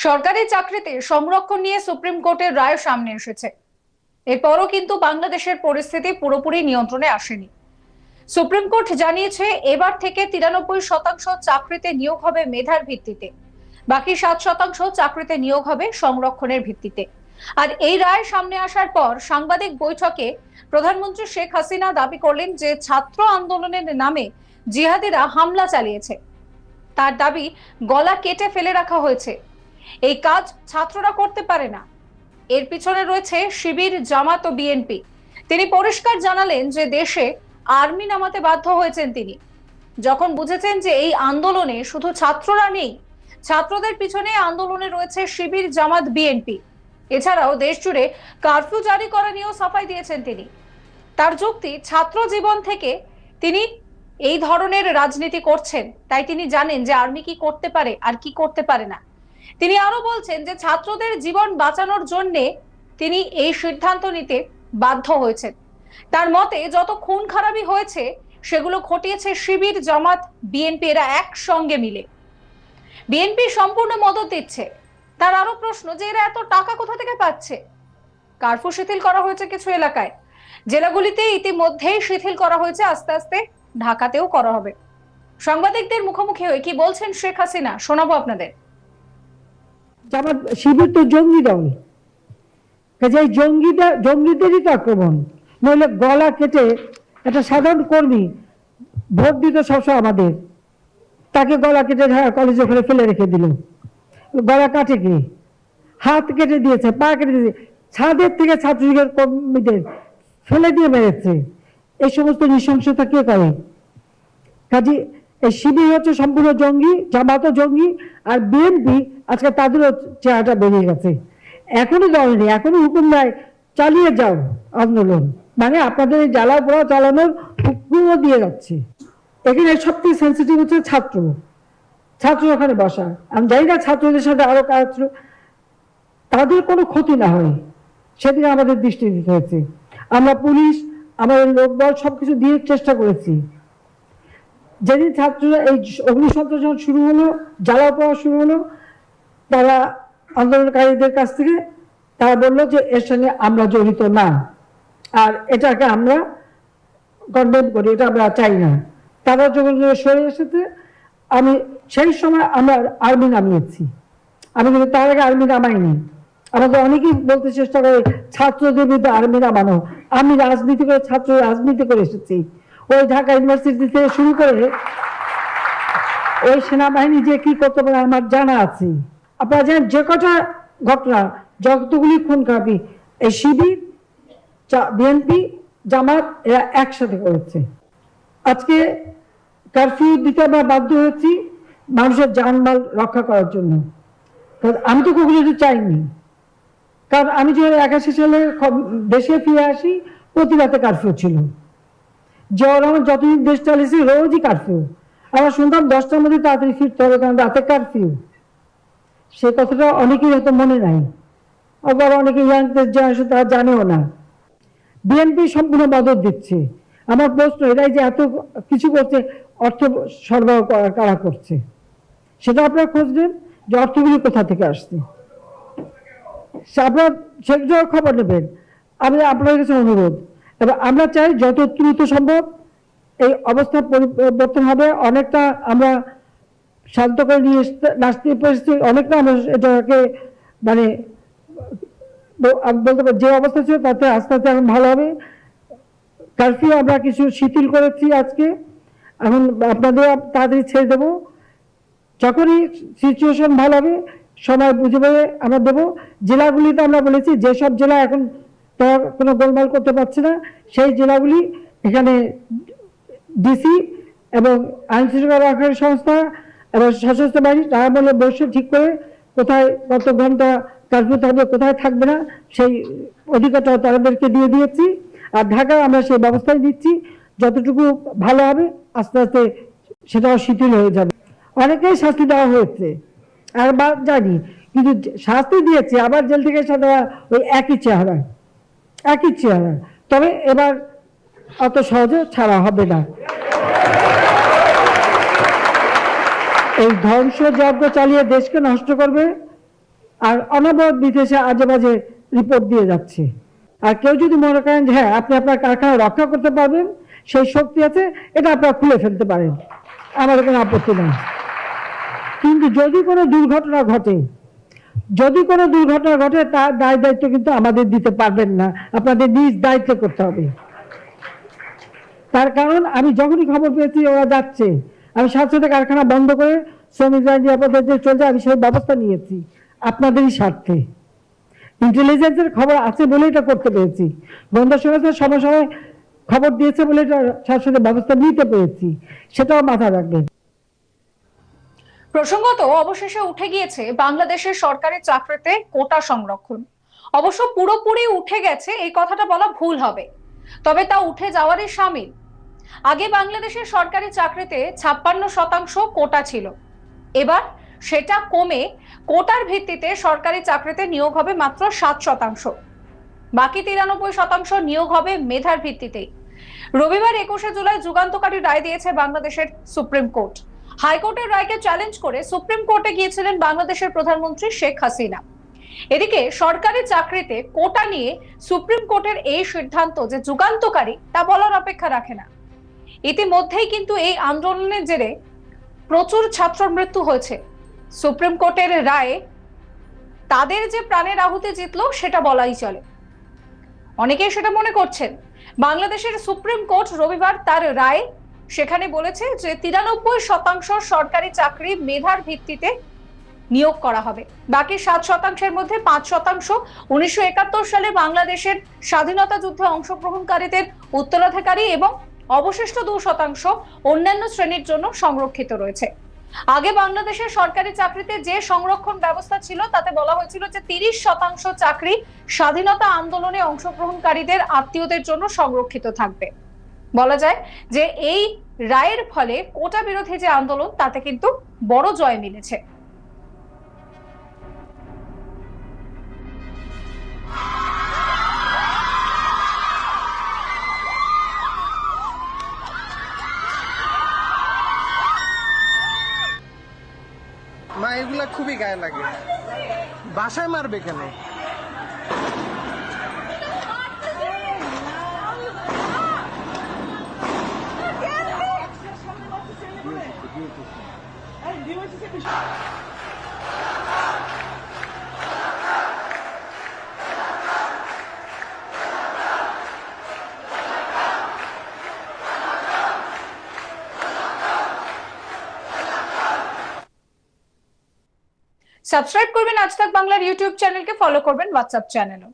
সরকারি চাকরিতে সংরক্ষণ নিয়ে সুপ্রিম কোর্টের রায় সামনে এসেছে। এরপরও কিন্তু বাংলাদেশের পরিস্থিতি পুরোপুরি নিয়ন্ত্রণে আসেনি। সুপ্রিম কোর্ট জানিয়েছে এবার থেকে 93% চাকরিতে নিয়োগ হবে মেধার ভিত্তিতে, বাকি 7% চাকরিতে নিয়োগ হবে সংরক্ষণের ভিত্তিতে। আর এই রায় সামনে আসার পর সাংবাদিক বৈঠকে প্রধানমন্ত্রী শেখ হাসিনা দাবি করলেন যে ছাত্র আন্দোলনের নামে জিহাদিরা হামলা চালিয়েছে। তার দাবি গলা কেটে ফেলে রাখা হয়েছে। এই কাজ ছাত্ররা করতে পারে না, এর পিছনে রয়েছে শিবির, জামাত ও বিএনপি। তিনি পরিষ্কার জানালেন যে দেশে আর্মি নামাতে বাধ্য হয়েছেন তিনি, যখন বুঝেছেন যে এই আন্দোলনে শুধু ছাত্ররা নেই, ছাত্রদের পিছনে আন্দোলনে রয়েছে শিবির, জামাত, বিএনপি। এছাড়াও দেশ জুড়ে কারফিউ জারি করা নিয়েও সাফাই দিয়েছেন তিনি। তার যুক্তি, ছাত্র জীবন থেকে তিনি এই ধরনের রাজনীতি করছেন, তাই তিনি জানেন যে আর্মি কি করতে পারে আর কি করতে পারে না। তিনি আরো বলছেন যে ছাত্রদের জীবন বাঁচানোর জন্য তিনি এই সিদ্ধান্ত নিতে বাধ্য হয়েছেন। তার মতে যত খুন খারাপি হয়েছে সেগুলো ঘটিয়েছে শিবির, জামাত, বিএনপি, এরা একসঙ্গে মিলে। বিএনপি সম্পূর্ণ মদত দিচ্ছে। তার আরো প্রশ্ন যে এরা এত টাকা কোথা থেকে পাচ্ছে। কারফিউ শিথিল করা হয়েছে কিছু এলাকায়, জেলাগুলিতে ইতিমধ্যেই শিথিল করা হয়েছে, আস্তে আস্তে ঢাকাতেও করা হবে। সাংবাদিকদের মুখোমুখি হয়ে কি বলছেন শেখ হাসিনা শোনাবো আপনাদের। জামাত শিবির তো জঙ্গি দল, কাজে জঙ্গিদেরই তো আক্রমণ। নইলে গলা কেটে একটা সাধারণ কর্মী ভোট দিত সবসময় আমাদের, তাকে গলা কেটে কলেজে ওখানে ফেলে রেখে দিল। গলা কাটে কি, হাত কেটে দিয়েছে, পা কেটে দিয়েছে, ছাদের থেকে ছাত্রলীগের কর্মীদের ফেলে দিয়ে মেরেছে। এই সমস্ত নৃশংসতা কে করে? কাজে এই শিবির হচ্ছে সম্পূর্ণ জঙ্গি, জামাতও জঙ্গি, আর বিএনপি আজকে তাদেরও চেহারাটা বেরিয়ে গেছে। এখনো দলেনি, এখনো হুকুম দেয় চালিয়ে যাও আন্দোলন, মানে আপনাদের এই জ্বালা পোড়া চালানোর হুকুমও দিয়ে যাচ্ছে। এখানে সবথেকে সেন্সিটিভ হচ্ছে ছাত্র ওখানে বসা। আমি জানি না ছাত্রদের সাথে আরো কাজ, তাদের কোনো ক্ষতি না হয় সেদিকে আমাদের দৃষ্টি দিতে হয়েছে। আমরা পুলিশ, আমাদের লোকবল সবকিছু দিয়ে চেষ্টা করেছি। যেদিন ছাত্ররা এই অগ্নিসন্ত্রাস যখন শুরু হলো, জ্বালা পোড়া শুরু হলো, তারা আন্দোলনকারীদের কাছ থেকে তারা বললো যে এর সঙ্গে আমরা জড়িত না, আর এটাকে আমরা কন্ডেম করি, এটা আমরা চাই না। তারা যখন সরে এসেছে, আমি সেই সময় আমরা আর্মি নামিয়েছি। আমি কিন্তু তার আগে আর্মি নামাইনি। আমাদের অনেকেই বলতে চেষ্টা করে ছাত্রদের বিরুদ্ধে আর্মি নামানো। আমি রাজনীতি করে, ছাত্র রাজনীতি করে এসেছি। ওই ঢাকা ইউনিভার্সিটি থেকে শুরু করে ওই সেনাবাহিনী যে কি করতে পারে আমার জানা আছে। আপনারা জানেন যে কটা ঘটনা, যতগুলি খুন খারাপি এই শিবির, বিএনপি, জামাত এরা একসাথে করেছে। আজকে কারফিউ দিতে আমরা বাধ্য হয়েছি মানুষের জানমাল রক্ষা করার জন্য। আমি তো কখনো এটা চাইনি, কারণ আমি যখন 81 সালে দেশে ফিরে আসি, প্রতি রাতে কারফিউ ছিল। জিয়াউর রহমান যতদিন দেশ চালিয়েছি রোজই কারফিউ। আমরা শুনতাম 10টার মধ্যে তাড়াতাড়ি ফিরতে হবে, কারণ রাতে কারফিউ। সে কথাটা অনেকেই হয়তো মনে নাই, আবার অনেকে ইয়াংদের জেনারেশন তারা জানেও না। বিএনপি সম্পূর্ণ মদত দিচ্ছে। আমার প্রশ্ন, এরাই যে এত কিছু করছে, অর্থ সরবরাহ কারা করছে সেটা আপনারা খুঁজবেন, যে অর্থগুলি কোথা থেকে আসছে আপনারা সেটাও খবর নেবেন। আমি আপনাদের কাছে অনুরোধ, এবার আমরা চাই যত দ্রুত সম্ভব এই অবস্থা পরিবর্তন হবে। অনেকটা আমরা শান্ত করে নিয়ে নাচতে পেরেছি, অনেকটা আমরা এটাকে মানে বলতে পারি যে অবস্থা ছিল তাতে আস্তে আস্তে এখন ভালো হবে। কারফিউ আমরা কিছু শিথিল করেছি আজকে, এখন আপনাদের তাড়াতাড়ি ছেড়ে দেবো। যখনই সিচুয়েশন ভালো হবে সময় বুঝে পেয়ে আমরা দেবো। জেলাগুলিতে আমরা বলেছি যেসব জেলা এখন তারা কোনো গোলমাল করতে পারছে না, সেই জেলাগুলি এখানে ডিসি এবং আইন শৃঙ্খলা রক্ষাকারী সংস্থা এবং সশস্ত্র বাহিনী তারা বলে বসে ঠিক করে কোথায় কত ঘন্টা কারফিউ থাকবে, কোথায় থাকবে না, সেই অধিকারটা তাদেরকে দিয়ে দিয়েছি। আর ঢাকায় আমরা সেই ব্যবস্থাই দিচ্ছি, যতটুকু ভালো হবে আস্তে আস্তে সেটাও শিথিল হয়ে যাবে। অনেকেই শাস্তি দেওয়া হয়েছে আর জানি, কিন্তু শাস্তি দিয়েছে আবার জেল থেকে সাদা ওই একই চেহারা। তবে এবার অত সহজে ছাড়া হবে না। এই ধ্বংসযজ্ঞ চালিয়ে দেশকে নষ্ট করবে আর অনবরত বিদেশে আজে বাজে রিপোর্ট দিয়ে যাচ্ছে। আর কেউ যদি মনে করেন যে হ্যাঁ আপনি আপনার কারখানা রক্ষা করতে পারবেন, সেই শক্তি আছে, এটা আপনারা খুলে ফেলতে পারেন, আমাদের কোনো আপত্তি নেই। কিন্তু যদি কোনো দুর্ঘটনা ঘটে তার দায় দায়িত্ব কিন্তু আমাদের দিতে পারবেন না, আপনাদের নিজ দায়িত্ব করতে হবে। তার কারণ আমি যখনই খবর পেয়েছি ওরা যাচ্ছে, আমি সাথে সাথে কারখানা বন্ধ করে শ্রমিকরা নিরাপদে চলছে, আমি সেই ব্যবস্থা নিয়েছি আপনাদেরই স্বার্থে। ইন্টেলিজেন্সের খবর আছে বলে এটা করতে পেরেছি, গোয়েন্দা সংস্থা সময় সময় খবর দিয়েছে বলে এটা সাথে সাথে ব্যবস্থা নিতে পেরেছি, সেটাও মাথায় রাখবেন। প্রসঙ্গত অবশেষে উঠে গিয়েছে বাংলাদেশের সরকারি চাকরিতে কোটা সংরক্ষণ। অবশ্য পুরোপুরি উঠে গেছে এই কথাটা বলা ভুল হবে, তবে তা উঠে যাওয়ারই শামিল। আগে বাংলাদেশের সরকারি চাকরিতে 56% কোটা ছিল, এবার সেটা কমে কোটার ভিত্তিতে সরকারি চাকরিতে নিয়োগ হবে মাত্র 7%। বাকি 93% নিয়োগ হবে মেধার ভিত্তিতেই। রবিবার 21শে জুলাই যুগান্তকারী রায় দিয়েছে বাংলাদেশের সুপ্রিম কোর্ট। হাইকোর্টের রায়কে চ্যালেঞ্জ করে সুপ্রিম কোর্টে গিয়েছিলেন বাংলাদেশের প্রধানমন্ত্রী শেখ হাসিনা। এদিকে সরকারি চাকরিতে কোটা নিয়ে সুপ্রিম কোর্টের এই সিদ্ধান্ত যে যুগান্তকারী তা বলার অপেক্ষা রাখে না। ইতিমধ্যেই কিন্তু এই আন্দোলনের জেরে প্রচুর ছাত্র মৃত্যু হয়েছে। সুপ্রিম কোর্টের রায়ে তাদের যে প্রাণের আহুতি জিতলো সেটা বলাই চলে। অনেকেই সেটা মনে করছেন। বাংলাদেশের সুপ্রিম কোর্ট রবিবার তার রায় সেখানে বলেছে যে 93% সরকারি চাকরি মেধার ভিত্তিতে নিয়োগ করা হবে। বাকি 7%-এর মধ্যে 5% 1971 সালে বাংলাদেশের স্বাধীনতা যুদ্ধে অংশগ্রহণকারীদের উত্তরাধিকারী এবং অবশিষ্ট 2% অন্যান্য শ্রেণীর জন্য সংরক্ষিত রয়েছে। আগে বাংলাদেশের সরকারি চাকরিতে যে সংরক্ষণ ব্যবস্থা ছিল তাতে বলা হয়েছিল যে 30% চাকরি স্বাধীনতা আন্দোলনে অংশগ্রহণকারীদের আত্মীয়দের জন্য সংরক্ষিত থাকবে। বলা যায় যে এই রায়ের ফলে কোটা বিরোধী যে আন্দোলন তাতে কিন্তু বড় জয় মিলেছে। মা এগুলা খুবই গায়ে লাগে, বাসায় মারবে কেন? সাবস্ক্রাইব করবেন আজ তাক বাংলার ইউটিউব চ্যানেলকে, ফলো করবেন হোয়াটসঅ্যাপ চ্যানেলও।